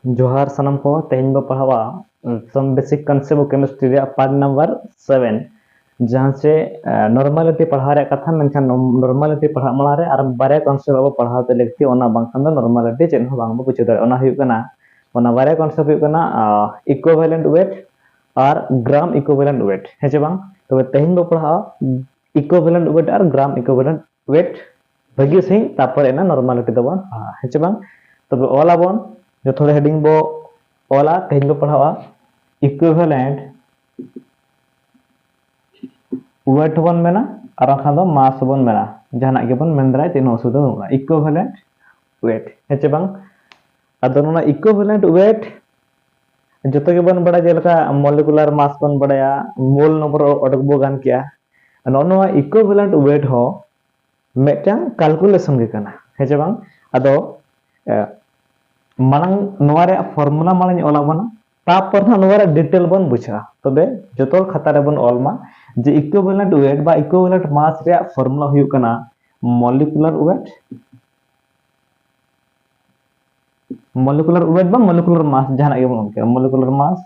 जोहार सनम को तेहन बो पढ़ावा some basic concept of chemistry रे पार्ट नंबर 7 जहां से नॉर्मलिटी पढ़ा रे कथा मेनखान नॉर्मलिटी पढ़ा मला रे और बारे कंसेप्ट अब पढ़ाव ते लेक्ति ओना बांखान नॉर्मलिटी चेन हो बांग बुझे दरे ओना हुयु कना ओना बारे कंसेप्ट हुयु कना इक्विवेलेंट वेट और ग्राम इक्विवेलेंट वेट है जे बांग तो तेहन बो पढ़ा इक्विवेलेंट वेट और ग्राम इक्विवेलेंट वेट बगी सही तापर एना नॉर्मलिटी दबन है जे बांग तबे ओला बन जो थोड़े हेडिंग बो ओला तेहन बो पढ़ावा इक्विवेलेंट वेट बन मेना और खान दो मास बन मेना जहां के बन मेन दाराय तीन असुविधा बनुआ इक्विवेलेंट वेट हेचे बांग अदो नोना इक्विवेलेंट वेट जतो के बन बड़ा जेलका मॉलिक्यूलर मास बन बड़ाया मोल नंबर ओडक बो गान किया नोना इक्विवेलेंट वेट हो मेटांग कैलकुलेशन के कना हेचे बांग अदो मानंग नोवारे फॉर्मूला मालኝ ओला बना तापर ना नोवारे डिटेल बन बुझा तबे जतो खाता रे बन ओलमा जे इक्विवेलेंट वेट बा इक्विवेलेंट मास रे फॉर्मूला हुयु कना मॉलिक्यूलर वेट बा मॉलिक्यूलर मास जहां के बन के मॉलिक्यूलर मास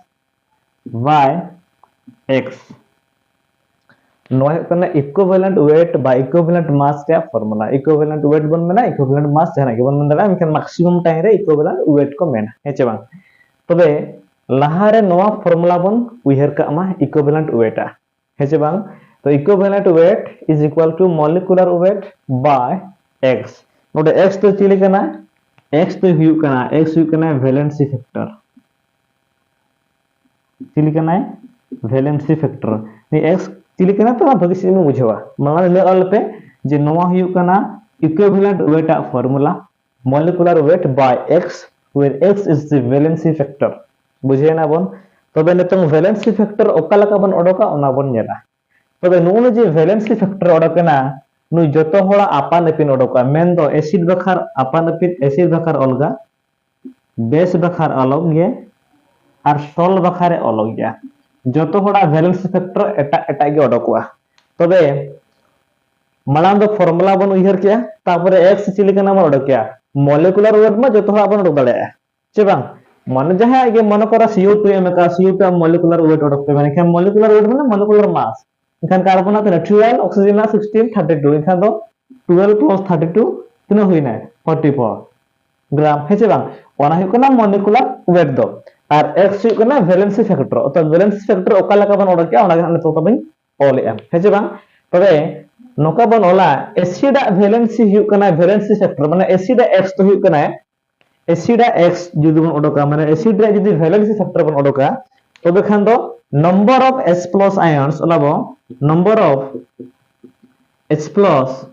बाय x नो है कना इक्विवेलेंट वेट बा इक्विवेलेंट मास रे फॉर्मूला इक्विवेलेंट वेट बन मेना इक्विवेलेंट मास जहां के बन मेना मेनखान मैक्सिमम टाइम रे इक्विवेलेंट वेट को मेना हेचे बांग तबे लाहा रे नोवा फॉर्मूला बन उयहर का मा इक्विवेलेंट वेट आ हेचे बांग तो equivalent weight is equal to molecular weight by x नोडे x तो चिली कना x तो हुयु कना वैलेंसी फैक्टर चिली कना वैलेंसी फैक्टर नि x चिली कना तो भगी से बुझवा माने ले ऑल पे जे नोवा हुयु कना इक्विवेलेंट वेट आ formula molecular weight by x where x is the valency factor बुझे ना बन तबे नितंग वैलेंसी फैक्टर ओका लका बन ओडोका ओना बन नेला तबे नुनु जे वैलेंसी फैक्टर ओडोकना नु जतो होड़ा आपान एपिन ओडोका मेन दो एसिड बखार आपान एपिन एसिड बखार अलगा बेस बखार अलग गे और सोल बखारे अलग गया जतो होड़ा वैलेंसी फैक्टर एटा एटा गे ओडोकवा तबे मालांग दो फॉर्मूला बन उयहर किया तापरे x चिली कना बन ओडोकिया मॉलिक्यूलर वेट में जो होड़ा बन ओडोक दाड़े चे बांग मन जहां के मन करा CO2 एम का CO2 मॉलिक्यूलर वेट ओडोक पे माने खान मॉलिक्यूलर वेट माने मॉलिक्यूलर मास इखान कार्बन आते 12 ऑक्सीजन 16 32 इखान दो 12 प्लस 32 तिना हुइना 44 ग्राम हेचे बांग ओना हुइ कना मॉलिक्यूलर वेट दो और x हुइ कना वैलेंसी फैक्टर तो वैलेंसी फैक्टर ओका लका बन ओडोक ओना गान तो तबे ऑल एम हेचे बांग तबे नोका बन ओला एसिड वैलेंसी हुइ कना वैलेंसी फैक्टर माने एसिड x तो हुइ कना एसिड x जुदी बन ओडोका माने एसिड रे जुदी वैलेंसी फैक्टर बन ओडोका तबे खान दो number of H plus ions ओलाबो number of H plus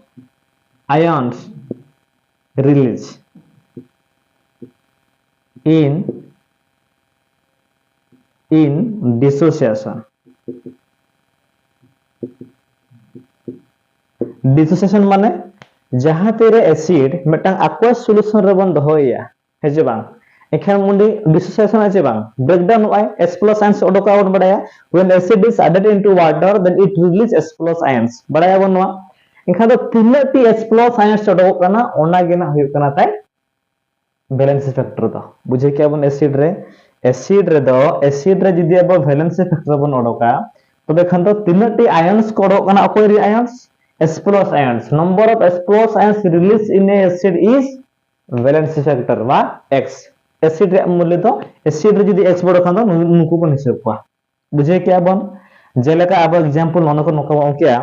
ions release in dissociation dissociation माने जहां तेरे एसिड मेटांग aqueous सॉल्यूशन रे बन दोहया हेजे बांग एखान मुंडी डिसोसिएशन आचे बांग ब्रेकडाउन होय H प्लस आयन्स ओडोका बन बडाया when acid is added into water then it release H plus ions बडाया बन नवा एखान दो तिनटी H plus ions ओडोक कना ओना गेना हुय कना ताई वैलेंसी फैक्टर दो बुझे क्या बन एसिड रे दो एसिड रे जदी अब वैलेंसी फैक्टर बन ओडोका तबे खान दो तिनटी आयन्स को ओडोक कना अकोय रे ions H plus ions number of H plus ions released in a acid is valency factor बा x एसिड रे मूल्य दो एसिड रे जदी x बडो खान दो नुकु बन हिसाब को बुझे क्या बन जेलेका अब एग्जांपल ननको नका बन क्या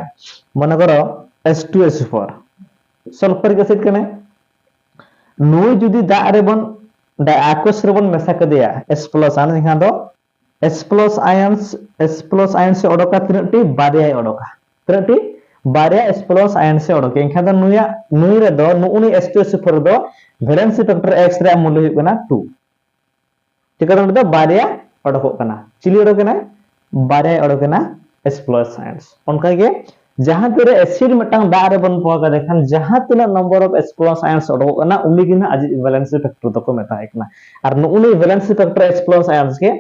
मन करो H2SO4 सल्फ्यूरिक एसिड कने नुई जदी दा रे बन aqueous रे बन मेसा कदिया H plus ions खान दो H plus ions से ओडोका तिनटी बारिया ओडोका तिनटी बारिया H plus ions से ओडोके एखान दो नुई रे दो नुनी H2SO4 दो वैलेंसी फैक्टर x रे मूल्य हुई कना 2 चिका दो बारिया ओडोक कना चिली ओडोक कना बारिया ओडोक कना H plus ions उनका के जहां तेरे एसिड मटांग दा रे बन पवा का देखन जहां तिना number of H plus ions ओडोक कना उनी किना आज वैलेंसी फैक्टर तो को मेता एकना और नुनी valency factor H plus ions के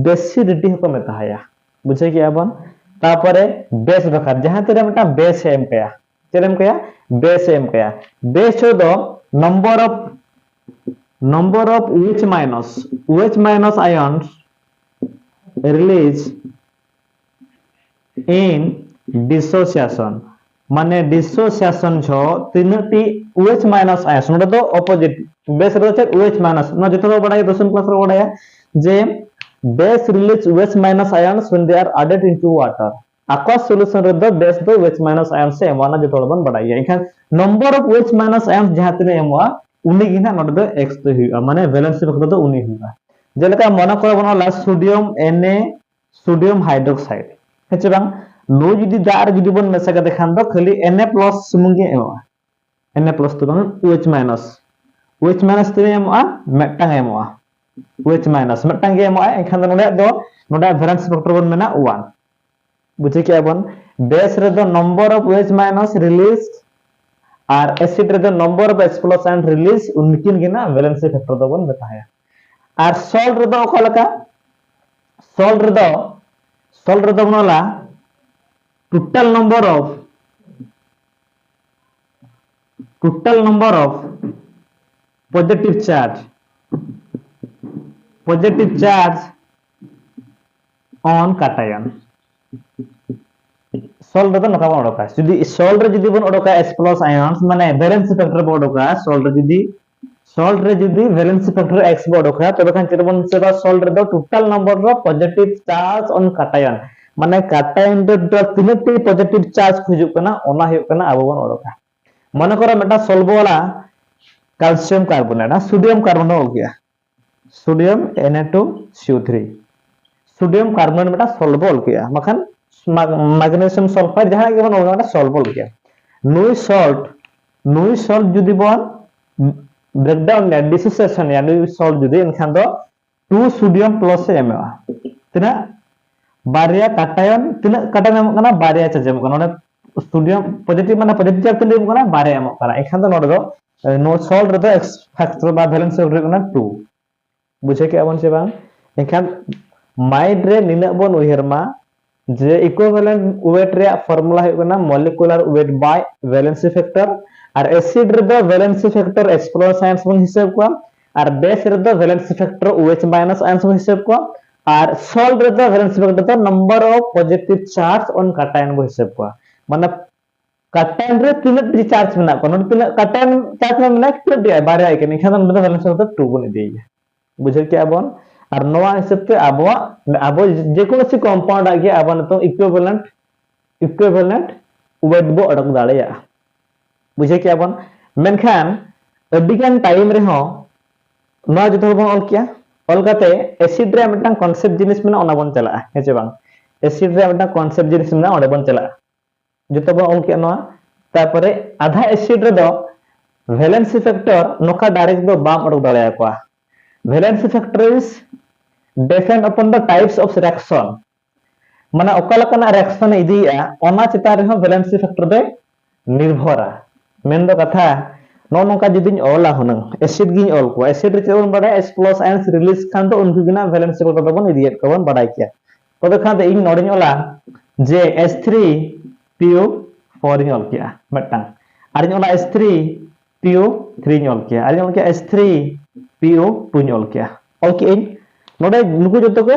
बेसिडिटी को मेता है बुझे क्या बन तापरे बेस बखार जहां तेरे मटा बेस एम कया तेरे एम कया बेस छो दो number of number of OH minus ions released in dissociation माने dissociation जो तीनटी OH minus ions नोडे तो opposite base रे तो OH minus ना जितना तो बड़ा है दोस्तों क्लास रे बड़ा है जे base release OH minus ions when they are added into water aqueous solution रे तो base तो OH minus ions से एमवाना जितना बन बड़ा है इनका number of OH minus ions जहाँ तीन एमवा उन्हीं की ना नोडे तो X तो हुआ माने वैलेंसी फैक्टर तो उन्हीं हुआ जेलका मना को बना सोडियम Na सोडियम हाइड्रोक्साइड है चे बांग नो जुदी दार जुदी बन मेसा का देखान दो खाली Na प्लस सुमुंगे एमवा Na प्लस तो बांग OH माइनस तो एमवा मेटटांग एमवा OH माइनस मेटटांग के एमवा एखान दो नोडा वैलेंस फैक्टर बन मेना 1 बुझे क्या बन बेस रे दो number of OH minus release और एसिड रे दो number of H plus and release उनकिन के ना वैलेंस फैक्टर दो बन बताया और सॉल्ट रे दो ओखलका सॉल्ट रे दो बनला total number of positive charge on cation salt रे तो नका बन ओडका जदी सॉल्ट रे जदी बन ओडका H प्लस आयन्स माने वैलेंस फैक्टर बन ओडका सॉल्ट रे जदी वैलेंस फैक्टर X बन ओडका तबे खान चेत बन सेबा सॉल्ट रे दो total number of positive charge on cation माने cation रे तीनटी पॉजिटिव चार्ज खुजुक कना ओना हुयुक कना आबो बन ओडका मने करो मेटा सॉल्व वाला कैल्शियम कार्बोनेट सोडियम कार्बोनेट हो गया sodium Na2CO3 sodium carbonate Meta solve हो गया मखन मैग्नीशियम सल्फाइड जहां के बन ओना सॉल्व हो गया नुई सॉल्ट जुदी बन ब्रेकडाउन ने डिसोसिएशन या नुई सॉल्ट जुदी इनखान दो 2 सोडियम प्लस से एमवा तिना बारिया काटायन तिना काटायन एमो कना बारिया चार्ज एमो कना सोडियम पॉजिटिव माने पॉजिटिव चार्ज तिना एमो कना बारिया एमो कना एखान दो नोडे दो नो सॉल्ट रे दो एक्स फैक्टर बा वैलेंस फैक्टर कना 2 बुझे के आबन से बांग एखान माइंड रे निना बन उहेरमा जे इक्विवेलेंट वेट रे फार्मूला है कना molecular weight by valency factor और एसिड रे दो valency factor H plus ions बन हिसाब को और बेस रे दो valency factor OH minus ions बन हिसाब को और सॉल्ट रे दो वैलेंसी फैक्टर दो number of positive charge on cation बन हिसाब को माने cation रे तीन चार्ज मेना को नोट तीन cation चार्ज में मेना कितना दिया बारे आई के निखान दो वैलेंसी फैक्टर 2 बन दिया बुझे क्या बन और नवा हिसाब ते आबो जे कोनो सी कंपाउंड आगे आबो न तो इक्विवेलेंट वेट बो अडक दाड़ेया बुझे क्या बन मेनखान अडिगान टाइम रे हो नवा जतो बन ऑल किया ऑल काते एसिड रे मिटन कांसेप्ट जिनिस मेना ओना बन चला हे जे बांग एसिड रे मिटन कांसेप्ट जिनिस मेना ओडे बन चला जतो बन ऑल किया नवा तापरे आधा एसिड रे दो वैलेंसी फैक्टर नोका डायरेक्ट दो बाम अडक दाड़ेया को valency factor is depend upon the types of reaction माने ओकला कना रिएक्शन इदिया ओना चिता रे हो वैलेंसी फैक्टर दे निर्भरा मेन दो कथा नो नोका जदिन ओला हुन एसिड गिन ओल को एसिड रे चेबन बडा H plus ions release Khan तो उनको बिना वैलेंसी फैक्टर दबन इदियत कबन बडाय किया तबे खान दे इन नोडिन ओला जे H3PO4 इन ओल किया मटन आर ओला H3PO3 इन ओल किया आर ओल किया H3PO2 इन ओल किया ओके नोडे नुकु जतो के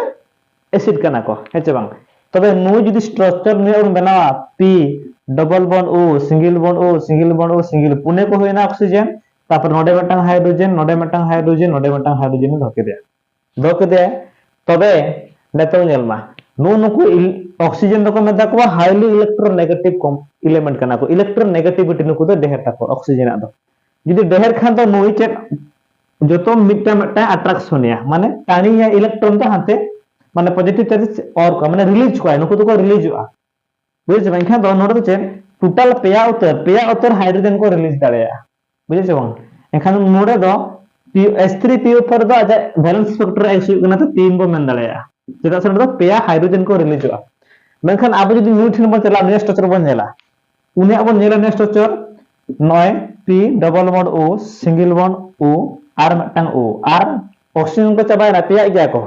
एसिड कना को हेचे बांग तबे नु जदी स्ट्रक्चर ने और बनावा P double bond O single bond O single bond O single पुने को होइना ऑक्सीजन तापर नोडे मटन हाइड्रोजन नोडे मटन हाइड्रोजन धके दे तबे नेतो नेलमा नु नुकु ऑक्सीजन दको मेदा को हाईली इलेक्ट्रोनेगेटिव एलिमेंट कना को इलेक्ट्रोनेगेटिविटी नुकु दो देहर ताको ऑक्सीजन आदो जदी देहर खान तो नुई चेक जो मिट्टा अट्रैक्शन माने टाणी या इलेक्ट्रॉन तो हाते माने पॉजिटिव चार्ज और को माने रिलीज को नुको तो को रिलीज हुआ बुझे बांखा दो नोड तो टोटल पेया उतर हाइड्रोजन को रिलीज दाड़ेया बुझे बांग एखान नोडे दो H3PO4 दो आजा वैलेंस फैक्टर X हुना तो 3 बो मेन दाड़ेया जेटा से दो पेया हाइड्रोजन को रिलीज हुआ मेनखान आबो जदी न्यूट्रन बन चला ने स्ट्रक्चर बन नेला उने अब नेला ने structure 9 P double bond O single bond O आर मटन O आर ऑक्सीजन को चबाय ना पेया गया को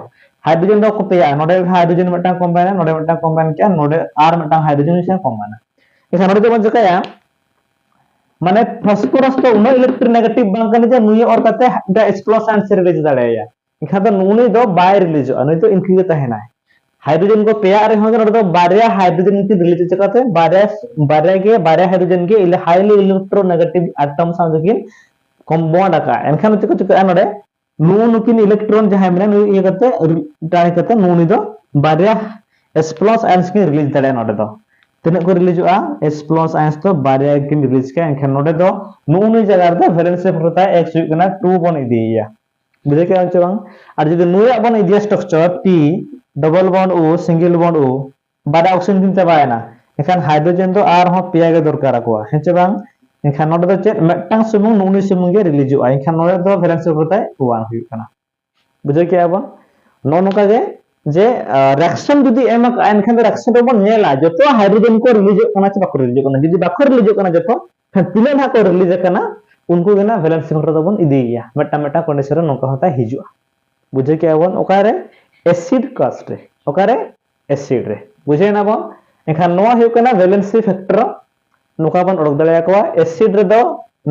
हाइड्रोजन दो को पेया नोडे हाइड्रोजन मटन कंबाइन नोडे मटन कंबाइन क्या नोडे आर मटन हाइड्रोजन से कंबाइन एखा नोडे बन जकाया माने फॉस्फोरस तो उन इलेक्ट्रोनेगेटिव बांग कने जे नुई और कते द एक्सप्लोस आंसर रिलीज दाड़ेया इखा तो नुई दो बाय रिलीज नुई तो इनकी के तहना हाइड्रोजन को पेया रे हो तो बारया हाइड्रोजन की रिलीज चकाते बारया हाइड्रोजन के हाईली इलेक्ट्रोनेगेटिव एटम सामने कॉम्पाउंड आका एनखान चको चको नडे नुकिन इलेक्ट्रॉन जहां मेने नु ये करते टाई करते नुनी दो बारया S प्लस आयंस की रिलीज दाड़े नडे दो तिना को रिलीजआ S प्लस आयंस तो बारया की रिलीज का एनखान नडे दो नुनी जगह रे वैलेंस होता है x हुई कना 2 बन इदिया बुझे के आंचे बांग और जदि नुया बन इदिया structure P double bond O single bond O बारया ऑक्सीजन दिन चबायना एखान हाइड्रोजन तो आर हो पेया के दरकार को हेचे बांग एखान नोडे दो चेक मेटटांग सुमुंग नुनी सुमुंग के रिलीजआ एखान नोडे दो वैलेंस होता है 1 हुई कना बुझे के आबो नो नोका जे रिएक्शन जदि एमक एनखान रिएक्शन रे बन नेला जतो हाइड्रोजन को रिलीज कना च बाको रिलीज कना जदि बाको रिलीज कना जतो तिना ना को रिलीज कना उनको गना वैलेंस होता तो बन इदिया मेटा मेटा कंडीशन नोका होता हिजुआ बुझे के आबो ओकारे एसिड कास्ट रे ओकारे एसिड रे बुझे ना बन एखान नो हुई कना वैलेंसी फैक्टर नोका बन ओडक दले को एसिड रे दो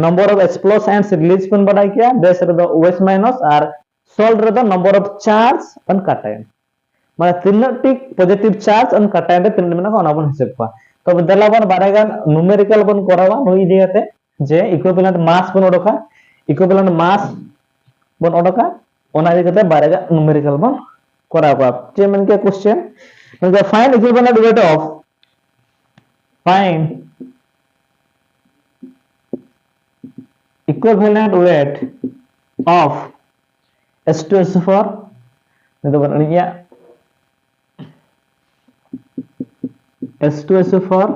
number of H plus ions release बन बडाय किया बेस रे दो OH माइनस और सॉल्ट रे दो नंबर ऑफ चार्ज ऑन काटायन माने तिनटिक पॉजिटिव चार्ज ऑन काटायन रे तिन मेना को ओना बन हिसाब पा तो दला बन बारेगान न्यूमेरिकल बन करावा नई दियाते जे इक्विवेलेंट मास बन ओडका इक्विवेलेंट मास बन ओडका ओना दिकते बारेगा न्यूमेरिकल बन करावा जे मन के क्वेश्चन मतलब find equivalent weight of find equivalent weight of H2SO4 itu benarnya H2SO4,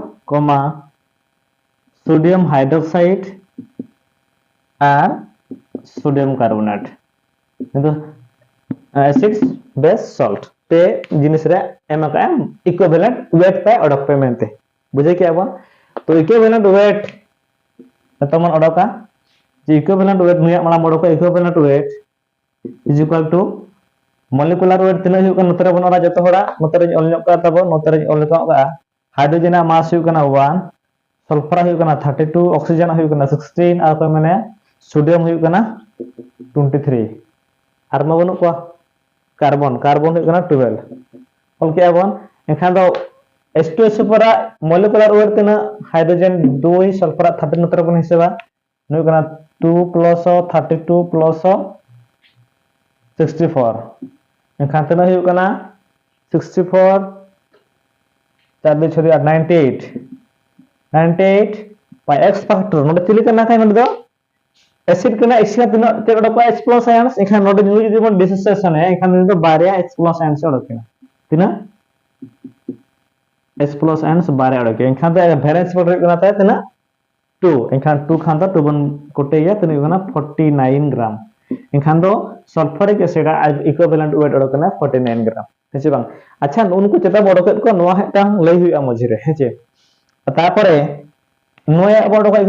sodium hydroxide and sodium carbonate itu acids base salt पे जिनिस रे एमका equivalent weight पे ओडक पे मेनते बुझे क्या बन तो equivalent weight तमन ओडका equivalent weight नुया माला मोडो को equivalent weight is equal to molecular weight tina हुई कन नतरे बनोरा जतो होड़ा नतरे ऑल न्योक का तबो नतरे ऑल का हाइड्रोजन मास हुई कना 1 सल्फर हुई कना 32 ऑक्सीजन हुई कना 16 और को माने सोडियम हुई कना 23 आर मा बनु को कार्बन हुई कना 12 ऑल के बन एखान दो H2SO4 molecular weight tina hydrogen 2 sulphur 13 नतरे बन हिसाबा हुई कना 2 plus 32 plus 64 एखान तना हुई कना 64 चार छोरी 98 by x factor नोडे चिली कना खाय नोडे दो एसिड कना एक्सिया तना तेरो को H plus आयंस एखान नोडे न्यू जदि बन डिसोसिएशन है एखान नोडे बारया H plus आयंस ओडके तिना H plus आयंस बारया ओडके एखान तो वैलेंस फैक्टर कना ता तना 2 एखान 2 खान तो 2 बन कोटेया तना कना 49 ग्राम एखान दो सल्फ्यूरिक एसिड इक्विवेलेंट वेट ओडकना 49 ग्राम हेचे बांग अच्छा उनको चेता बडकेट को नोआ हेटांग लई हुइया मझिरे हेचे तारपरे नोया बडका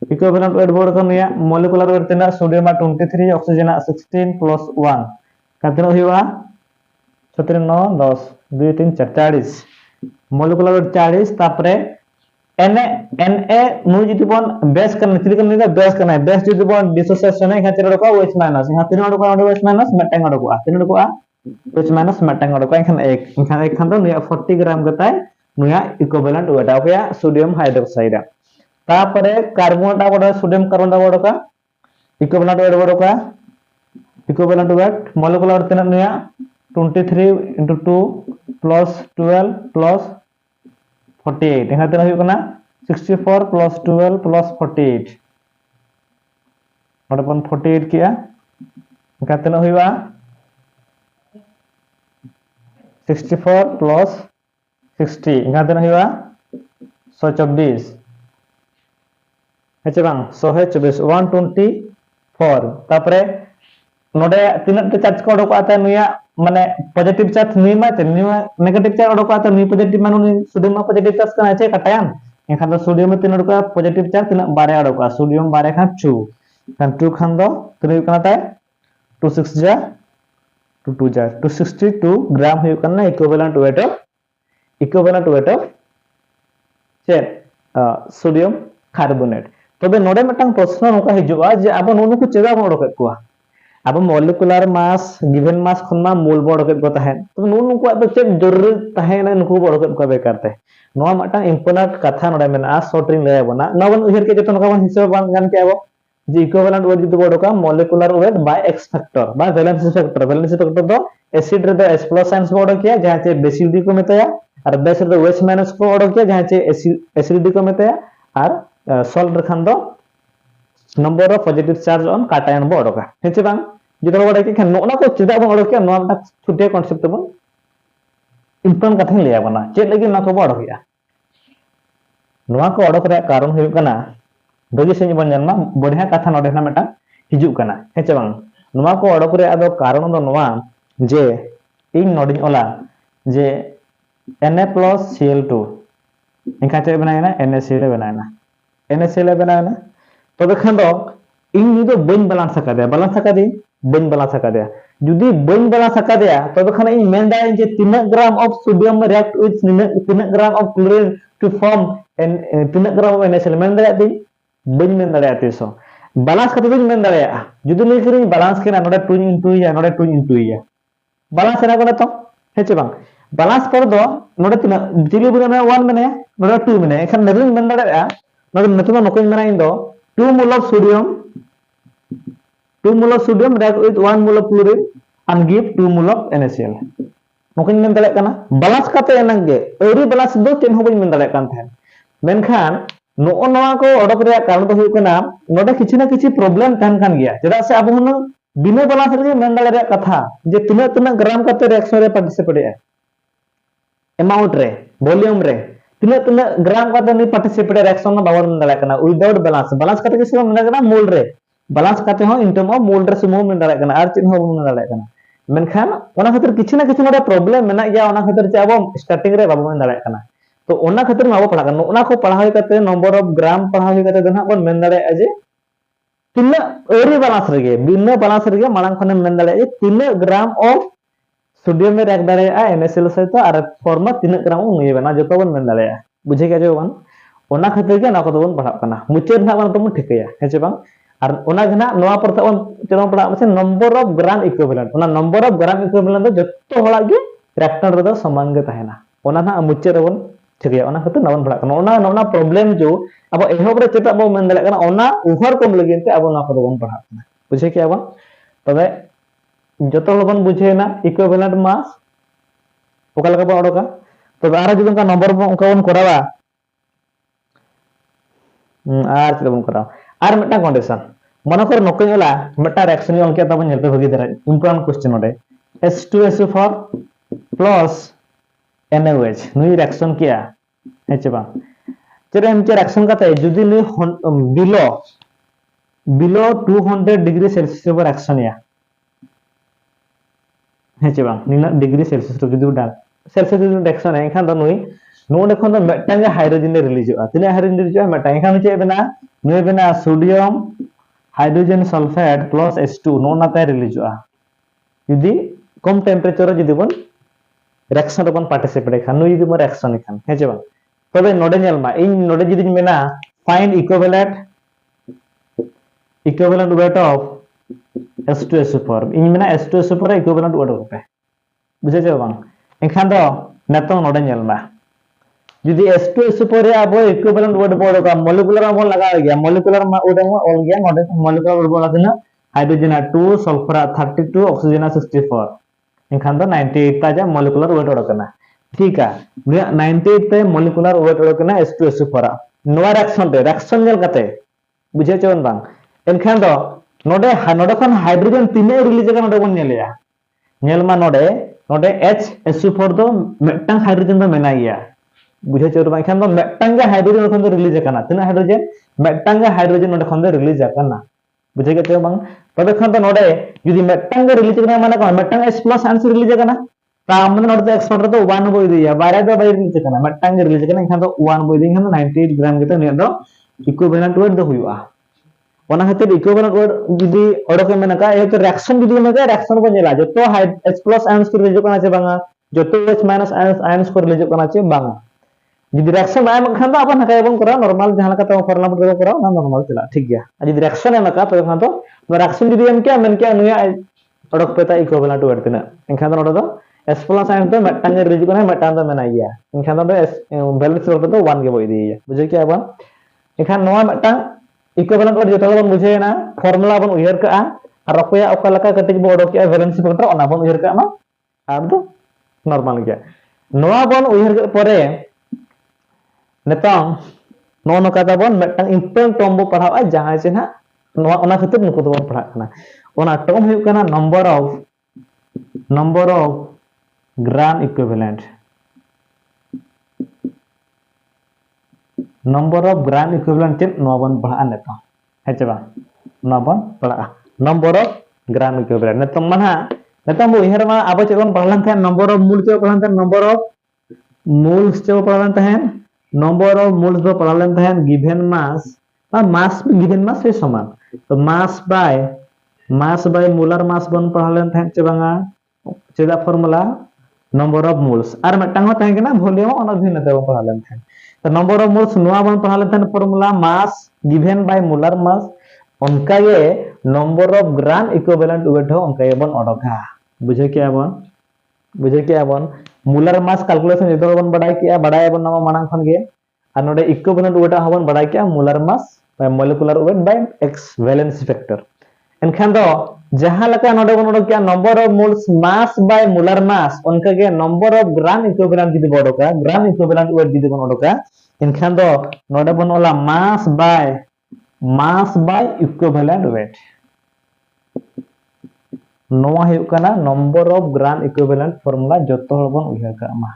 इक्विवेलेंट वेट बडका नोया मॉलिक्यूलर वेट तना सोडियम 23 ऑक्सीजन 16 प्लस 1 कातना हुइवा 17 9 10 2 3 4 40 मॉलिक्यूलर वेट 40 तारपरे Na नु जदि बन बेस करना चिली करना बेस करना बेस जदि बन डिसोसिएशन है खातिर को OH माइनस यहां तीन को OH माइनस मेटंग को तीन को OH माइनस मेटंग को एखान एक खान तो 40 ग्राम गताय नुया equivalent weight okay sodium hydroxide तापरे carbon dioxide sodium carbon dioxide का इक्विवेलेंट वेट मॉलिक्यूलर वेट तना नुया 23 into 2 plus 12 plus 48 यहाँ तेरा हुई कना 64 plus 12 plus 48 और अपन 48 किया यहाँ तेरा हुई 64 plus 60 यहाँ तेरा हुई 124 है चबांग 124 124 तापरे नोडे तीन चार्ज को ओडको आता नुया माने पॉजिटिव चार्ज नुमा ते नुमा नेगेटिव चार्ज ओडको आता नु पॉजिटिव माने सोडियम पॉजिटिव चार्ज कना छे कटायन एखान दो सोडियम तीन ओडको पॉजिटिव चार्ज तीन बारे ओडको सोडियम बारे खान 2 खान दो तीन कना ताय 26 जा 22 जा 262 ग्राम हुई कना equivalent weight of sodium carbonate तबे नोडे मिटन प्रश्न नोका हिजुआ जे अब नुनु को चेदा बन ओडके कुआ अब मॉलिक्यूलर मास गिवन मास खनमा मोल बन ओडके को तहन तो नुनु को अब चेक जरूरी तहन नुकु बन ओडके को बेकारते नोआ मटन इंपोर्टेंट कथा नोडे मेना शॉर्टिंग ले बना नवन उहेर के जतन का हिसाब बन गन के अब जे इक्विवेलेंट वेट जुदि बडोका molecular weight by x factor by valency factor दो एसिड रे एस प्लस साइंस को ओडकिया जहां चे बेसिडी को मेताया और बेस रे वेस माइनस को ओडकिया जहां चे एसिडी को मेताया और सॉल्ट रखन दो number of positive charge on cation बो ओडका हेचे बांग जुदि बडो के खान नोना को चिदा बो ओडकिया नोआ मटा छुटे कांसेप्ट बन इंपोर्टेंट कथा लिया बना चे लगी ना को ओडकिया नोआ को ओडक रे कारण हुई कना बगी से बन जन्मा बढ़िया कथा नोडे ना मेटा हिजु कना हेचे बांग नोआ को ओडक रे आदो कारण दो नोआ जे इन नोडिन ओला जे Na+Cl2 इनका चे बनायना NaCl बनायना NaCl बनायना तबे खान दो इन नि दो बइन बैलेंस सका दे बइन बैलेंस सका दे जुदी बइन बैलेंस सका दे तबे खान इन मेन दाय जे 3 gram of sodium react with 3 gram of chlorine to form 3 gram of NaCl मेन दाय दी बइन मेन दाय आतेसो बैलेंस कते बइन मेन दाय जुदी नै करी बैलेंस केना नोडे 2 into या नोडे 2 into या बैलेंस ना कोना तो हेचे बांग बैलेंस पर दो नोडे तिना जिली बुना 1 मेने नोडे 2 मेने एखान नेरिन मेन दाड़े नोडे नतुना नोकइन मेना इन दो 2 mole of sodium react with 1 mole of chlorine and give 2 mole of NaCl नोकइन main दाड़े कना बैलेंस काते एनंग गे एरी बैलेंस दो चेन हो बइन मेन दाड़े कान थान मेनखान नो नोआ को ओडक रे कारण दो हुई कना नोडे किछि ना किछि प्रॉब्लम तहन कान गया चेदा से अब हुन बिना बैलेंस रे मेन दाड़े कथा जे तिना ग्राम काते रिएक्शन रे पार्टिसिपेट है अमाउंट रे वॉल्यूम रे तिना ग्राम काते नि पार्टिसिपेट रिएक्शन ना बावर मेन दाड़े कना विदाउट बैलेंस काते किसी मेन दाड़े मोल रे बैलेंस काते हो इन टर्म ऑफ मोल रे सुमो मेन दाड़े कना आर चिन हो मेन दाड़े कना मेनखान ओना खातिर किछि ना किछि नोडे प्रॉब्लम मेना गया ओना खातिर जे अब स्टार्टिंग रे बाबू मेन दाड़े कना तो ओना खातिर माबो पढ़ा कना ओना को पढ़ाई करते नंबर ऑफ ग्राम पढ़ाई करते दना बन मेन दाड़े जे तिना एरी बैलेंस रे बिना बैलेंस रे मांग खने मेन दाड़े तिना ग्राम ऑफ सोडियम में रख दाड़े NaCl सहित और फॉर्म तिना ग्राम उनी बना जतो बन मेन दाड़े बुझे के जो बन ओना खातिर के ना को बन पढ़ा कना मुचेद ना बन तुम ठिकया हेचे बांग और ओना गना नोआ परते बन चलो पढ़ा से नंबर ऑफ ग्राम इक्विवेलेंट ओना नंबर ऑफ ग्राम इक्विवेलेंट दो जतो होला गे रिएक्टर रे दो समान गे ताहेना ओना ना मुचेद बन ठिकया ओना खातिर ना बन पढ़ा कना ओना प्रॉब्लम जो अब एहोब रे चेता बो मेन दाड़े कना ओना ओवर कम लगिन ते अब ना को बन पढ़ा कना बुझे के अब तबे जतो बन बुझे ना इक्विवेलेंट मास ओका लगा बन ओडका तबे आरो जुदि का नंबर बन ओका बन करावा आर चलो बन करावा आर मेटा कंडीशन मन कर नकइला मेटा रिएक्शन ऑन के तब नेते भगी दरा इंपोर्टेंट क्वेश्चन ओडे H2SO4 प्लस NaOH नुई रिएक्शन किया हेचे बा चेरे हम रिएक्शन काते जुदि नुई बिलो 200 डिग्री सेल्सियस पर रिएक्शन या हेचे बा निना डिग्री सेल्सियस तो जुदि डाल सेल्सियस रिएक्शन है एखान द नुई नोडे खन द मेटांग हाइड्रोजन रिलीज होआ तिना हाइड्रोजन रिलीज होआ मेटा एखान चे बना नुई बना sodium hydrogen sulphate plus H2 नो नाते रिलीज होआ जुदि कम टेम्परेचर जुदि बन रिएक्शन रे बन पार्टिसिपेट खान नुई जुदि म रिएक्शन खान हेचे बा तबे नोडे नेल मा इन नोडे जुदि मेना find equivalent weight of H2SO4 इन मेना H2SO4 इक्विवेलेंट वेट होते बुझे जे बांग एखान दो नेतो नोडे नेल मा जुदि H2SO4 रे अब इक्विवेलेंट वेट बोर्ड का मॉलिक्यूलर में लगा गया मॉलिक्यूलर में उडे में ऑल गया नोडे मॉलिक्यूलर वेट बोला देना हाइड्रोजन 2 सल्फर 32 ऑक्सीजन 64 एखान दो 98 ता जा मॉलिक्यूलर वेट ओडकना ठीक है 98 ते मॉलिक्यूलर वेट ओडकना H2SO4 नोवा रिएक्शन नेल कते बुझे चोन बांग एनखान दो नोडे खन हाइड्रोजन तीने रिलीज का नोडे बन नेलया नेल मा नोडे HSO4 दो मेटंग हाइड्रोजन दो मेना गया बुझे चोर बांग खान दो मेटंग हाइड्रोजन खन दो रिलीज करना तीना हाइड्रोजन मेटंग हाइड्रोजन नोडे खन दो रिलीज करना बुझे के चोर बांग तबे खन दो नोडे जुदी मेटंग रिलीज करना माने कोन मेटंग H+ आंस रिलीज करना ता हमने नोडे एक्सपर्ट दो 1 बोई दिया बारे दो बाई रिलीज करना मेटंग रिलीज करना खान दो 1 बोई दिन खान 98 ग्राम के ने दो इक्विवेलेंट वेट दो हुआ ओना खातिर इक्विवेलेंट वेट जुदी ओडके मेनका ए तो रिएक्शन जुदी मेनका रिएक्शन को नेला जतो H+ आयंस को रिलीज करना छे बांगा जतो H- आयंस को रिलीज करना छे बांगा Jadi reaction ay magkhan do aban hakai bang kora normal jahan laka tong formula bang kora na normal chila ठीक गया jadi reaction ay maka to khan to reaction jadi em kya men kya nuya odok peta equivalent word tina enkhan do do s plus sign to metang er riji kona metang do mena iya enkhan do s balance word to 1 ge boi diya bujhe kya aban enkhan noa metang equivalent word joto bang bujhe na formula bang uyar ka ar okoya oka laka ketik bo odok kya valence factor ona bang uyar ka ma ar do normal gya noa bang uyar ka pore netong nono kata bon metang impel tombo padhaw a jahan che na noa ona khatir nuku do padha kana ona term huyuk kana number of gram equivalent chen noa bon padha netong heche bang noa bon padha number of gram equivalent netong manha netong bu ihar ma abo che bon padhan thahen number of mole che padhan thahen number of moles che padhan thahen number of moles do padalen thahen given mass বা mass given mass से समान तो mass by molar mass bon padalen thahen che banga cheda formula number of moles ar metang ho thahen kana volume ona bhinna te padalen thahen तो number of moles noa bon padalen thahen formula mass given by molar mass onka ge number of gram equivalent weight ho onka ge bon odoka bujhe kya bon molar mass calculation jodi bon badai bon nama manang khon ge ar node equivalent weight ha bon badai kya molar mass by molecular weight by x valence factor enkhan do jaha laka node bon odok kya number of moles mass by molar mass onka ge number of gram equivalent jodi bon odoka gram equivalent weight jodi bon odoka enkhan do node bon ola mass by equivalent weight noa huyuk kana number of gram equivalent formula joto hor bon uyhar ka ma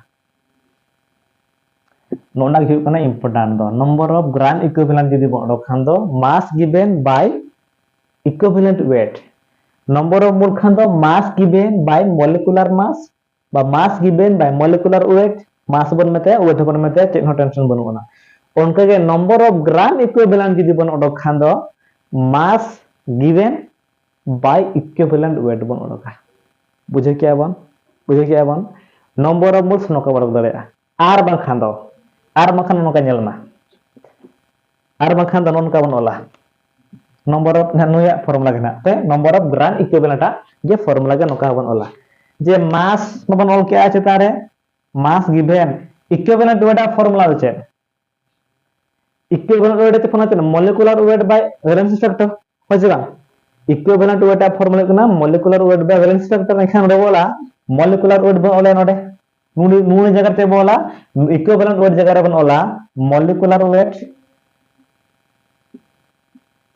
nona huyuk kana important do number of gram equivalent jodi bon odok khan do mass given by equivalent weight number of mole khan do mass given by molecular mass ba mass given by molecular weight mass bon mete weight bon mete chen ho tension banu ona onka ge number of gram equivalent jodi bon odok khan do mass given by equivalent weight bon odoka bujhe kya bon number of moles noka barok dare ar bang khan do ar makhan noka nyelma ar bang khan do nonka bon ola number of nuya formula gena te number of gram equivalent je formula ge noka bon ola je mass bon ol kya ache tare mass given equivalent weight formula hoche equivalent weight te phone ache molecular weight by valence factor hoche bang equivalent weight formula kana molecular weight by valence factor ekhan ode bola molecular weight bon ole node nune jagar te bola equivalent weight jagar bon ola molecular weight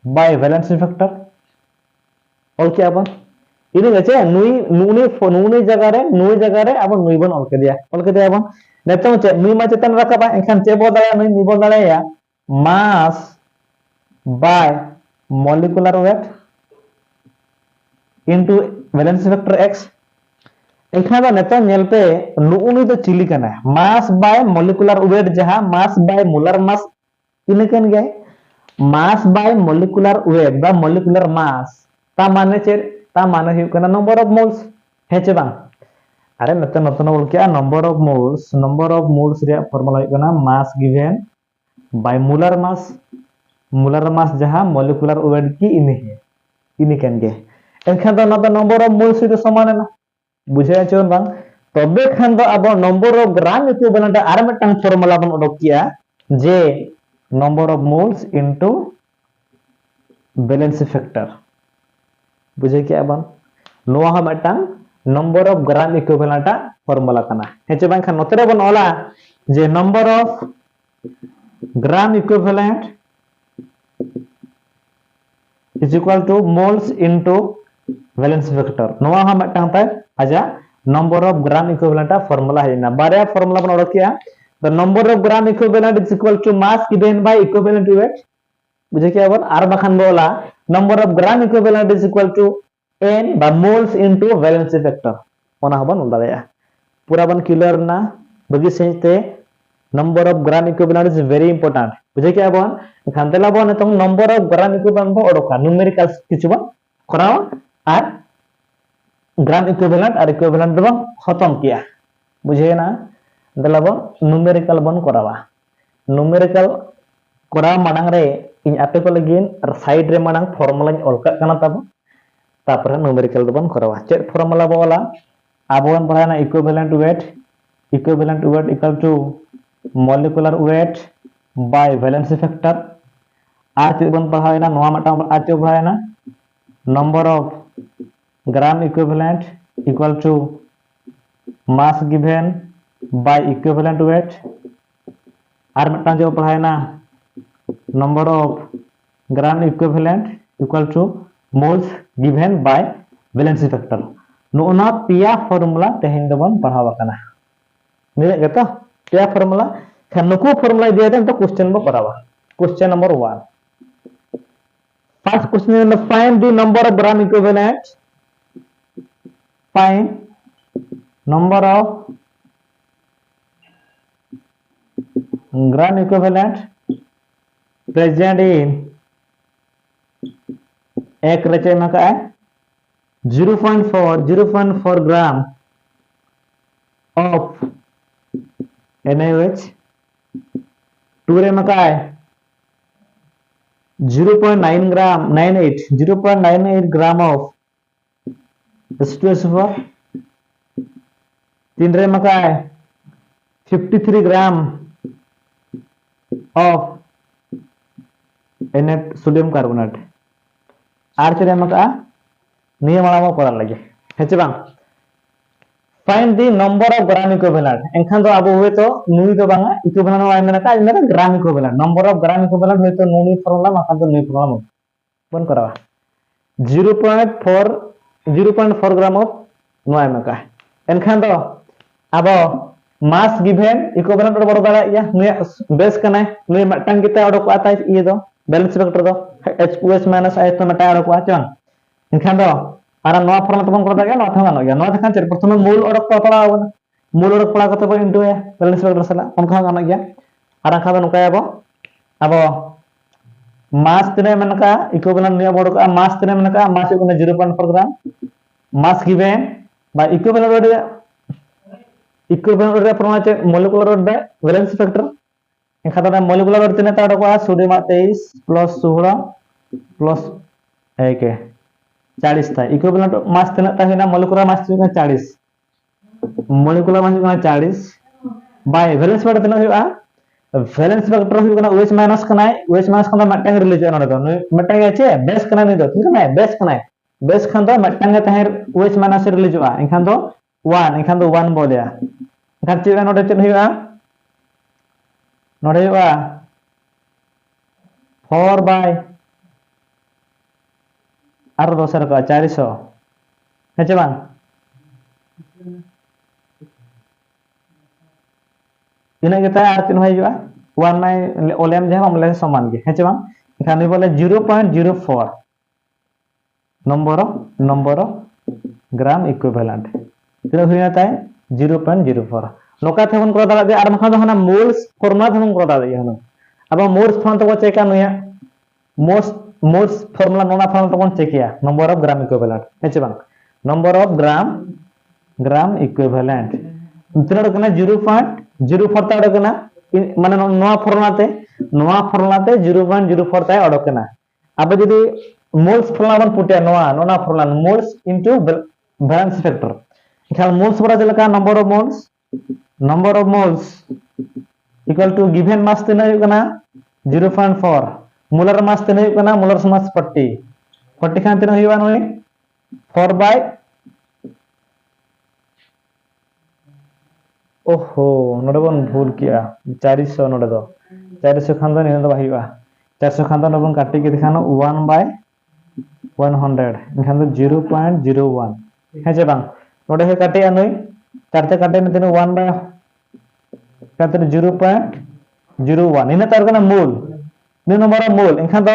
by valence factor ol kya bon ini gache nune jagare abon nui bon ol ke dia bon netong che nui ma chetan rakaba ekhan che bo daya nui bo daya ya mass by molecular weight into valence factor x ekhana do netong nyelte nuuni do chili kana mass by molecular weight jaha mass by molar mass inekan ge mass by molecular weight ba molecular mass ta mane huyuk kana number of moles heche bang are noton bol kya number of moles reya formula huyuk kana mass given by molar mass jaha molecular weight ki ini kan ge enkhan do na number of moles itu saman na bujhe achon bang tobe khan do abo number of gram equivalent ar metang formula bon odok kiya je number of moles into valence factor bujhe kya bang noa ha metang number of gram equivalent formula kana heche bang khan notere bon ola je number of gram equivalent is equal to moles into valence factor noa ha metang tai aja number of gram equivalent formula hai na bare formula ban odok kiya the number of gram equivalent is equal to mass given by equivalent weight bujhe kya bon ar bakhan bola number of gram equivalent is equal to n by moles into valence factor ona haban undalaya pura ban clear na bagi sente number of gram equivalent is very important bujhe kya bon khantela bon etong number of gram equivalent bo odoka numerical kichu bon korao R gram equivalent R equivalent এবং খতম কিয়া বুঝে না देलाबो numerical बन करावा numerical करा मांग रे इन आपे को लगिन साइड रे मांग फॉर्मूला अलका कना तब तापर न्यूमेरिकल बन करावा चेक फॉर्मूला बोला आबोन पढ़ाना equivalent weight equal to molecular weight by valency factor आर चेक बन पढ़ाना नोआ मटा आर चेक पढ़ाना number of gram equivalent equal to mass given by equivalent weight आर मटा जो पढ़ाना number of gram equivalent equal to moles given by valency factor नोना पिया फॉर्मूला तेहेन दबन पढ़ावा कना मिले गतो पिया फॉर्मूला खनुको फॉर्मूला दिया था तो क्वेश्चन बो पढ़ावा question number 1 first question is find the number of gram equivalent find number of gram equivalent present in एक रचे में का है 0.4 gram of NaOH 2 रे में का है 0.98 gram of H2SO4 3 रे में का है 53 gram of Na sodium carbonate आर चरे में का नियम वाला करा लगे हेचे बांग find the number of gram equivalent एनखान दो आबो हुए तो नुई दो बांगा इक्विवेलेंट वाला मेना का मेना gram equivalent number of gram equivalent हुए तो नुई फॉर्मूला माखान तो नुई फॉर्मूला बन करावा 0.4 ग्राम ऑफ नोय में का एनखान दो आबो मास गिवन इक्विवेलेंट बड़ दाड़ा या नुई बेस कना नुई मटंग किता ओडको आता ये दो बैलेंस फैक्टर दो H2S माइनस I तो मटा ओडको आचन एनखान दो आरा नोआ फॉर्मूला तो बन करा गया नोआ थाना गया नोआ थान चेर प्रथम मूल ओडक पड़ा मूल ओडक पड़ा कते बन इनटू बैलेंस फैक्टर सला उनका गाना गया आरा खा नुका अब मास तिने मनका इक्विवेलेंट निया बोड का मास तिने मनका मास को 0.4 ग्राम मास गिवन बाय इक्विवेलेंट रे फॉर्मूला चे molecular weight by valency factor एखादा मॉलिक्यूलर वेट तिने ता ओडक सोडियम 23 प्लस 16 प्लस 1 40 था इक्विवेलेंट मास तिना ता हिना molecular mass 40 molecular mass 40 by valence factor तिना हुआ वैलेंस फैक्टर हुआ OH माइनस कनाय OH माइनस कना मटंग रिलीज नोडे दो मटंग आछे बेस कना नि दो ठीक है बेस खान दो मटंग ताहे OH माइनस रिलीज हुआ एखान दो 1 बोलिया एखान चे नोडे चे हुआ नोडे हुआ 4 बाय आरो दोसर का 400 हेचे बांग इना गेता आर तिन होइबा 1 माय ओलेम जे हमले समान गे हेचे बांग एखाने बोले 0.04 नंबर ऑफ ग्राम इक्विवेलेंट तिन होइना ताय 0.04 लोका थेबन करा दाला दे आर मखा दो हना मोल्स फॉर्मूला थेबन करा दाला हना अब मोल्स फॉर्म तो चेक नुया मोल्स फॉर्मूला नोना फॉर्मूला तो चेक किया नंबर ऑफ ग्राम इक्विवेलेंट हेचे बांग नंबर ऑफ ग्राम इक्विवेलेंट तिन कना 0.04 ता अडकना माने नोआ फॉर्मूला ते 0.04 ता अडकना अब जदी मोल्स फॉर्मूला बन पुटिया नोना formula moles into valency factor एखान मोल्स बड़ा जलका number of moles equal to given mass तिना हुकना 0.4 मोलर मास तिना हुकना मोलर मास 40 खान तिना हुआ नोय 4 बाय ओहो नोडे बन भूल किया 400 नोडे दो 400 खान दो निन दो बाहिवा 400 खान दो नबन काटी के दिखानो 1 बाय 100 खान दो 0.01 हेचे बांग नोडे हे काटे अनुई चारते काटे न तिनो 1 बाय काते 0.01 इना तार कना मूल नि नंबर ऑफ मूल एखान दो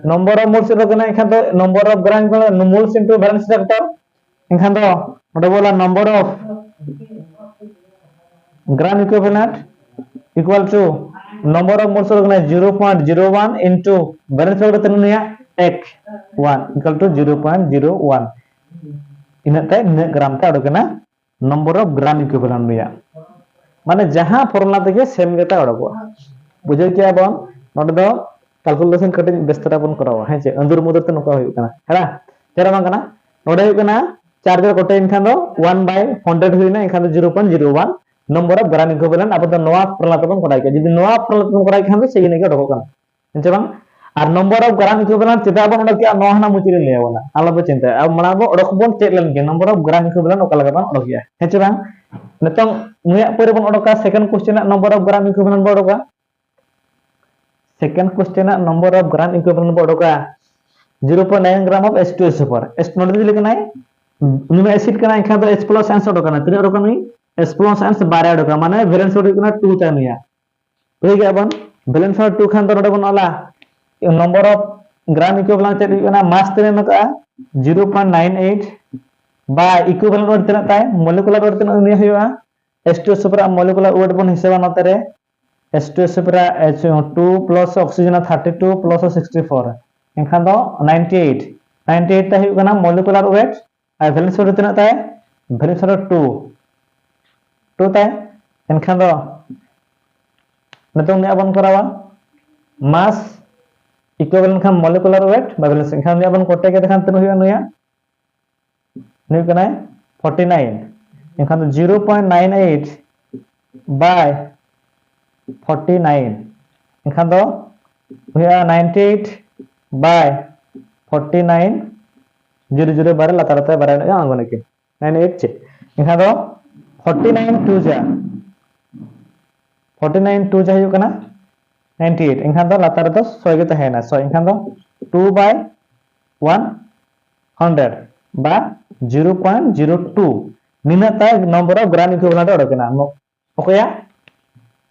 नंबर ऑफ मूल्स रो कना एखान दो नंबर ऑफ ग्राम कना मूल्स इनटू बैलेंस फैक्टर एखान दो नोडे बोला number of gram equivalent equal to number of moles होगा 0.01 इनटू बैलेंस फैक्टर तनुया 1 इक्वल टू 0.01 इनते ग्राम ता अडकना नंबर ऑफ ग्राम इक्विवेलेंट नुया माने जहां फॉर्मुला तक सेम गेटा ओडको बुझे क्या बन नोट दो कैलकुलेशन कटे बेस्तरा बन करावा है जे अंदुर मुदर ते नका होय कना हेरा तेरा मा कना नोडे होय कना चार्जर कोटे इनखान दो 1/100 हुईना इनखान दो 0.01 नंबर ऑफ ग्राम इक्विवेलेंट अब तो नोआ फॉर्मुला तबन कराय के जदि नोआ फॉर्मुला तबन कराय खान दो सेही नेके ओडको कना एंचे बांग और नंबर ऑफ ग्राम इक्विवेलेंट चेता बन ओडक के नोआ हना मुचिरे लेयावना आला बे चिंता अब मना बो ओडक बन चेक लेन के नंबर ऑफ ग्राम इक्विवेलेंट ओका लगा बन ओडक गया हेचे बांग नतंग नुया परे बन ओडका second question number of gram equivalent बो ओडका second question number of gram equivalent बो ओडका 0.9 ग्राम ऑफ H2SO4 एस नोट दि लिखना है नुया एसिड कना इखा तो H प्लस आंसर ओडका तिना ओडका नुई H प्लस आंसर बारे ओडका माने वैलेंस ओडका 2 ता नुया बुझे गया बन वैलेंस 2 खान तो ओडे बन ओला number of gram equivalent check कना मास तिना नका 0.98 बा इक्विवेलेंट वर्ड तिना ताय मॉलिक्यूलर वर्ड तिना नुया हुआ H2SO4 मॉलिक्यूलर वर्ड बन हिसाब नतरे H2SO4 H2 plus oxygen 32 plus 64 इनखान दो 98 ता हुई कना मॉलिक्यूलर वेट और वैलेंस वर्ड तिना ताय वैलेंस वर्ड 2 ताय इनखान दो नतों ने अपन करावा मास इक्विवेलेंट खान मॉलिक्यूलर वेट बा वैलेंस इनखान ने अपन कोटे के देखान तिना हुई नुया नुई कना 49 इनखान दो 0.98 बाय 49 इनखान दो हुआ 98 बाय 49 0 बारे लातारते बारे आंगने के 98 चे इनखान दो 49 2 जा 49 2 जा हुआ कना 98 इनखान दो लातार तो 6 के तहेना 6 इनखान दो 2 बाय 100 बा 0.02 निना ता नंबर ऑफ ग्राम इक्विवेलेंट ओडकना ओकया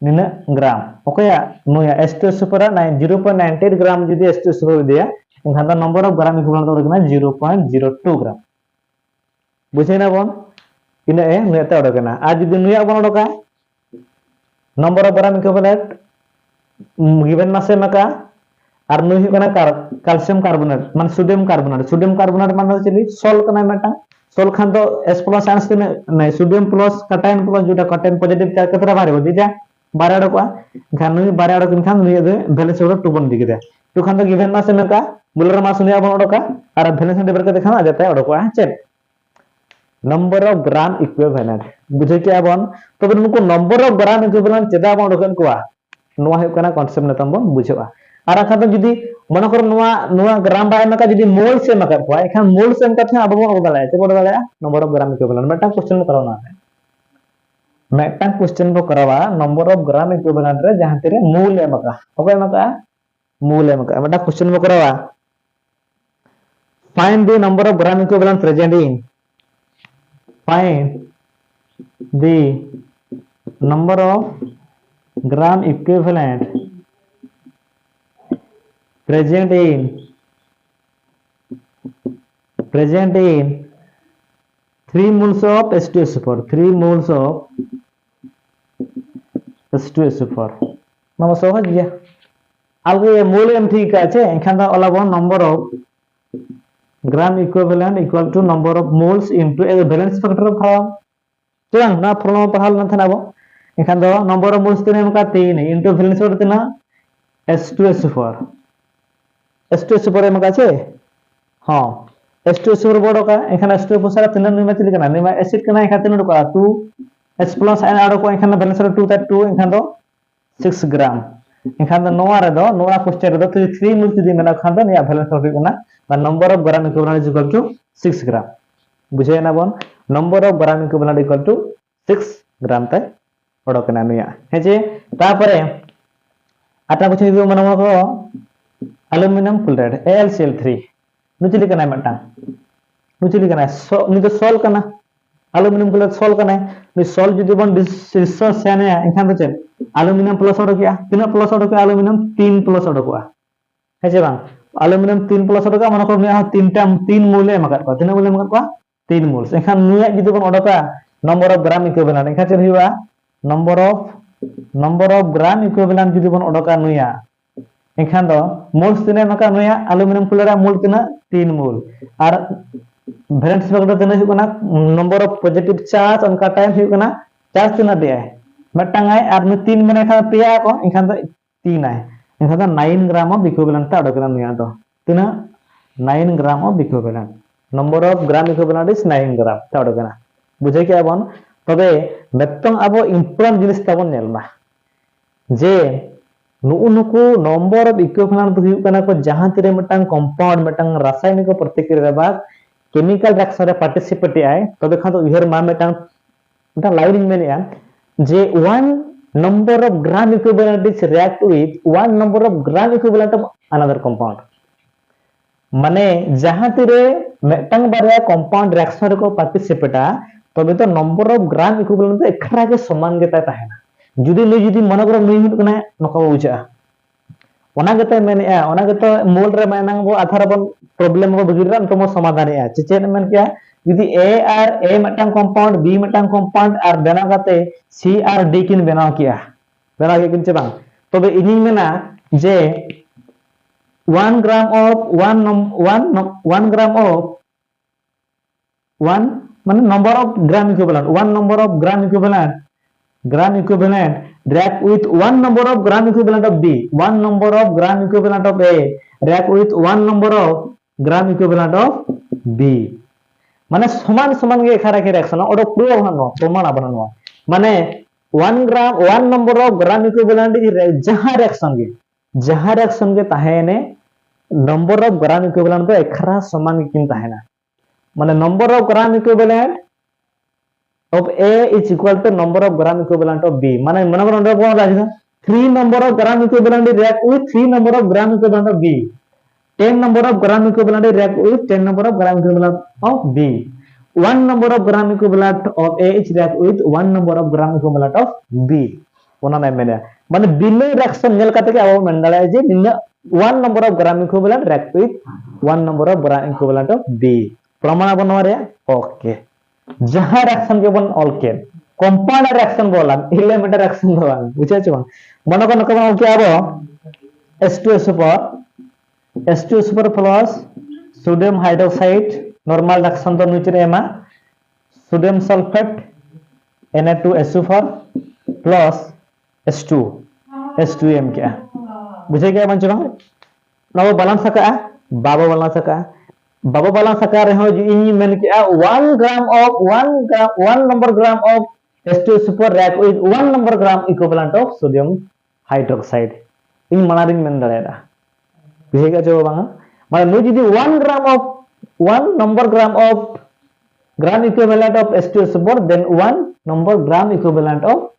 निना ग्राम ओकया नुया H2SO4 0.98 ग्राम जदि H2SO4 दिया इनखान the number of gram equivalent ओडकना 0.02 ग्राम बुझेना बन इना ए नुया ता ओडकना आ जदि नुया बन ओडका number of gram equivalent given मासे मका और नुई हुकना कैल्शियम कार्बोनेट मान सोडियम कार्बोनेट मान चली सॉल कना मेटा सॉल खान तो H प्लस आंस तिना नहीं सोडियम प्लस कैटायन प्लस जोटा कैटायन पॉजिटिव चार्ज कतरा बारे दिजा बारे ओडका खान नुई बारे ओडक खान नुई दे वैलेंस ओडक 2 बन दिगदे तो खान तो गिवन मासे मका बुलर मास नुई बन ओडका और वैलेंस नंबर के देखा जाता ओडका check number of gram equivalent बुझे क्या बन तो नुको नंबर ऑफ ग्राम इक्विवेलेंट चेदा बन ओडकन कोआ नुआ हुई कना कांसेप्ट नतम बन बुझेबा और खान तो जदि मन कर नुआ नुआ ग्राम बाय मका जदि मोल से मका कोआ एखान मोल से मका थे अब बन ओडा लाया चेक ओडा लाया नंबर ऑफ ग्राम इक्विवेलेंट मेटा क्वेश्चन करावना मेटा क्वेश्चन को करावा नंबर ऑफ ग्राम इक्विवेलेंट रे जहां तेरे मूल एमका ओके एमका मूल एमका मेटा क्वेश्चन को करावा find the number of gram equivalent present in find the number of gram equivalent present in 3 moles of H2SO4 3 moles of H2SO4 nama सहज गया आगे ये मोल एम ठीक আছে এখানে ওলা বন number of gram equivalent equal to number of moles into a valence factor of form तो ना फॉर्मूला पढ़ाल ना था ना वो এখানে number of moles तिने का 3 into valence factor तिना H2SO4 H2SO4 एम का छे हां H2SO4 बड़ का एखाने H2SO4 सारा तिना निमा चिली कना निमा एसिड कना एखा तिना का 2 H प्लस आयन आरो को एखाने बैलेंस 2 ता 2 एखान दो 6 ग्राम एखान दो नोआ रे दो नोआ क्वेश्चन रे दो 3 मोल जदि मेना खान दो या बैलेंस होई कना बा number of gram equivalent is equal to 6 gram बुझे ना बन number of gram equivalent equal to 6 gram ता ओडकना निया हे जे तापरे आटा कुछ जो मनवा को एल्युमिनियम क्लोराइड AlCl3 नुचिली कना मटा नुचिली कना नि तो सॉल्व कना एल्युमिनियम क्लोराइड सॉल्व कना नि सॉल्व जदि बन रिसर्च सेने एखान तो एल्युमिनियम प्लस ओडकिया तिना प्लस ओडकिया एल्युमिनियम 3 प्लस ओडकुआ हे जे बांग एल्युमिनियम 3 प्लस ओडका मन को निया 3 मोल एम का तिना मोल एम का 3 मोल एखान निया जदि बन ओडका नंबर ऑफ ग्राम इक्विवेलेंट एखान चेक हुआ नंबर ऑफ ग्राम इक्विवेलेंट जदि बन ओडका निया एखान दो मोल्स तिना मका नुया एल्युमिनियम क्लोराइड मोल तिना 3 मोल और वैलेंस फैक्टर तिना हुई कना नंबर ऑफ पॉजिटिव चार्ज उनका टाइम हुई कना चार्ज तिना दिया metang ai ar nu 3 mene kha peya ko enkan do 3 ai enkan do 9 gram of equivalent ta odokena nuya do tina 9 gram of equivalent number of gram equivalent is 9 gram ta odokena bujhe kya bon tobe metong abo important jinis tabon nelma je नुकु number of equivalent तो हुई कना को जहां तिरे मटंग compound मटंग रासायनिक प्रतिक्रिया रे बा केमिकल रिएक्शन रे पार्टिसिपेट आए तबे खान तो इहर मा मटंग मटंग लाइन मेनिया जे one number of gram equivalent is react with one number of gram equivalent of another compound माने जहां तिरे मटंग बारे कंपाउंड रिएक्शन रे को पार्टिसिपेटा तबे तो नंबर ऑफ ग्राम इक्विवेलेंट तो एकरा के समान गेता ताहेना जुदी मन करो नहीं हुई कना नका बुझा ओना गते मेनेआ ओना गते मोल रे मानंग बो आधार बन प्रॉब्लम को बगिरा तो मो समाधान है चेचेन मेन क्या जुदी ए आर ए मटंग कंपाउंड बी मटंग कंपाउंड आर बेना गते सी आर डी किन बेना किया किन चे बांग तबे इनी मेना जे 1 ग्राम ऑफ 1 ग्राम ऑफ 1 माने number of gram equivalent 1 number of gram equivalent react with one number of gram equivalent of B, one number of gram equivalent of A react with one number of gram equivalent of B. माने समान समान के खरा के reaction और prove हनो प्रमाण आपन माने 1 नंबर ऑफ ग्राम इक्विवेलेंट जहां रिएक्शन के ताहेने नंबर ऑफ ग्राम इक्विवेलेंट तो एकरा समान किन ताहेना माने number of gram equivalent of A is equal to number of gram equivalent of B. माने मनोबर अंडर कौन लाएगा 3 number of gram equivalent react with 3 number of gram equivalent of B. 10 number of gram equivalent react with 10 number of gram equivalent of B. 1 number of gram equivalent of A is react with 1 number of gram equivalent of B. ओना नहीं मैंने माने बिना reaction nail करते क्या वो मंडला है जी बिना 1 number of gram equivalent react with 1 number of gram equivalent of B. प्रमाण बनवा रहे ओके जहां रिएक्शन के बन ऑल के कंपाउंड रिएक्शन बोला एलिमेंट रिएक्शन बोला बुझा छ मन को नक क्या आबो H2SO पर plus sodium hydroxide normal reaction तो नीचे एमा sodium sulphate Na2SO4 plus H2M क्या बुझे क्या बन छ नव बैलेंस का बाबा बैलेंस का बाबा वाला सकार हो जो इन मेन के 1 gram of 1 number gram of H2SO पर react with 1 number gram equivalent of sodium hydroxide इन मनारिन मेन दरेदा बेगा जो बांगा माने नु जदी 1 gram of 1 number gram of gram equivalent of H2SO पर then 1 number gram equivalent of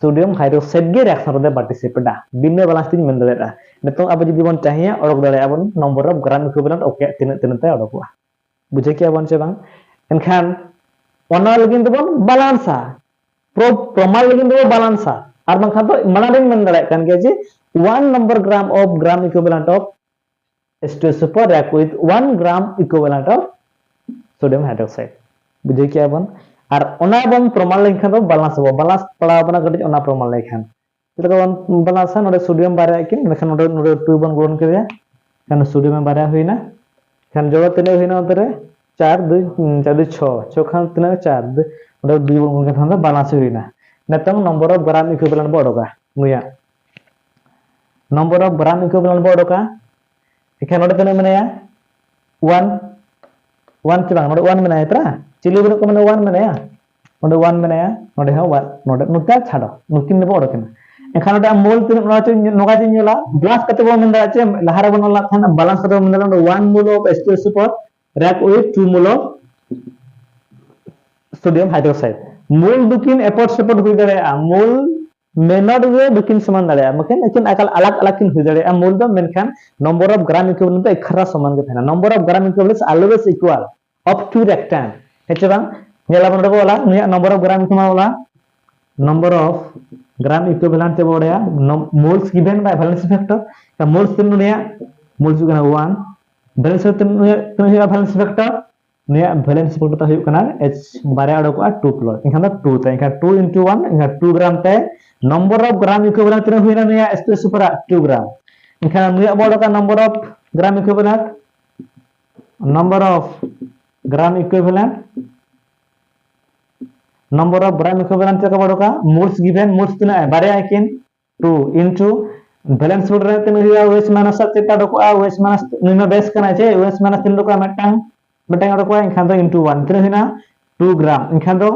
sodium hydroxide के रिएक्शन रे पार्टिसिपेट बिना बैलेंस तीन मेन दरेदा नितों अब जदी बन चाहिए ओडक दरे आबन number of gram equivalent okay तिन तिन ते ओडकवा बुझे क्या बन से बांग एनखान ओना लगिन तो बन बैलेंसा प्रमाण लगिन तो बैलेंसा आर बांग खान तो मनारिन मेन दरे कान के जे 1 number gram of gram equivalent of H2SO पर react with 1 gram equivalent of sodium hydroxide बुझे क्या बन आर ओना बन प्रमाण लेखान तो बैलेंस पड़ा बना गटी ओना प्रमाण लेखान चलका बन बैलेंस नोडे सोडियम बारे किन लेखान नोडे 2 बन ग्रहण करिया खान सोडियम बारे होइना खान जोड़ तने होइना उतरे 4 2 4 2 6 खान तने 4 नोडे 2 बन के थाना बैलेंस होइना नतंग नंबर ऑफ ग्राम इक्विवेलेंट बडोका नुया नंबर ऑफ ग्राम इक्विवेलेंट बडोका एखान नोडे तने मनेया 1 चबांग नोडे 1 मनाया त्रा चिली बन को मने 1 मनाया नोडे 1 मनाया नोडे हो 1 नोडे नुता छाडो नुकिन ने बडोकना एखान नोडे मोल तिन नोगा चिन्यला ग्लास कते बो मेंदा चे लहारा बनला थाना बैलेंस कते मेंदा 1 मोल ऑफ H2SO पर react with 2 mole of sodium hydroxide mole दुकिन एपोर्ट सपोर्ट हुई दरे मोल मेनड वे दुकिन समान दरे मकन लेकिन अकल अलग अलग किन हुई दरे मोल दो मेनखान नंबर ऑफ ग्राम इक्विवेलेंट एकरा समान के थाना number of gram equivalent always equal of to रेक्टेंगल हेचे बांग नेला बन बोला निया नंबर ऑफ ग्राम इक्विवेलेंट बोला नंबर ऑफ ग्राम इक्विवेलेंट ते बोड़या moles given by valence factor का मोल्स तिन निया मोल्स गना 1 वैलेंस तिन निया वैलेंस फैक्टर निया वैलेंस फैक्टर हुई कना H बारे अडको 2 प्लस इनखान 2 ते इनखान 2 into 1 इनखान 2 ग्राम ते नंबर ऑफ ग्राम इक्विवेलेंट तिन हुई ना निया H2SO पर 2 ग्राम इनखान निया बोड़का number of gram equivalent number of gram equivalent ᱪᱮᱫ ᱠᱟ ᱵᱚᱲᱚᱠᱟ moles given moles ᱛᱤᱱᱟᱹᱜ ᱵᱟᱨᱭᱟ ᱟᱹᱠᱤᱱ 2 into balance load ᱨᱮ ᱛᱤᱱᱟᱹᱜ ᱦᱩᱭᱩᱜᱼᱟ weight minus ᱪᱮᱫ ᱰᱚᱠᱚᱜᱼᱟ weight minus ᱱᱤᱱᱟᱹ ᱵᱮᱥ ᱠᱟᱱᱟ ᱡᱮ weight minus ᱛᱤᱱᱟᱹᱜ ᱰᱚᱠᱚᱜᱼᱟ ᱢᱤᱫᱴᱟᱝ ᱰᱚᱠᱚᱜᱼᱟ ᱮᱱᱠᱷᱟᱱ ᱫᱚ into 1 ᱛᱤᱱᱟᱹᱜ ᱦᱩᱭᱱᱟ 2 gram ᱮᱱᱠᱷᱟन ᱫᱚ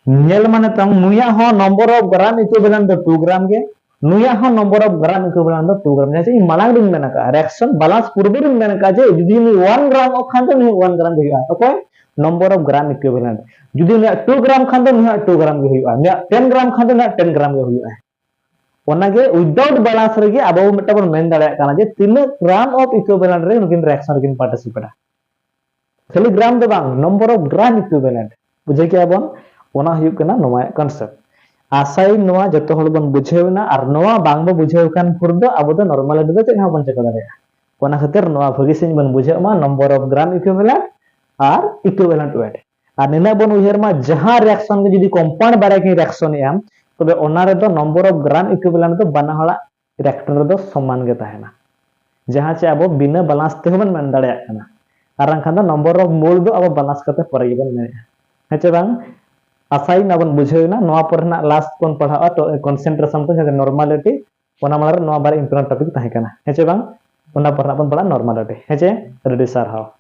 nyel mane tang nuya ho number of gram equivalent do 2 gram ge nuya ho number of gram equivalent do 2 gram jase malang ding menaka reaction balance purbe ding menaka je judi ni 1 gram of khan do ni 1 gram ge huya okay number of gram equivalent judi ni 2 gram khan do ni 2 gram ge huya ni 10 gram khan do ni 10 gram ge huya ona ge without balance rege abo meta bon men dare kana je 3 gram of equivalent re nukin reaction re participate khali gram do bang number of gram equivalent bujhe ki abon ona huyuk kana noa concept asai noa joto hol bon bujheuna ar noa bang bo bujheu kan pur do abo do normal do chet ha bon cheka dare ona khatir noa bhagi sin bon bujheu ma number of gram equivalent ar equivalent weight ar nina bon uher ma jaha reaction ge jodi compound bare ki reaction em tobe ona re do number of gram equivalent do bana hola reactor do saman ge tahena jaha che abo bina balance te bon men dare kana ar khan do number of mole do abo balance kate pore ge bon men heche bang asai na bon bujheuna noa por na last kon padha to concentration to jaga normality ona malar noa bare important topic tahe kana heche bang ona por na bon pala normality heche ready sir how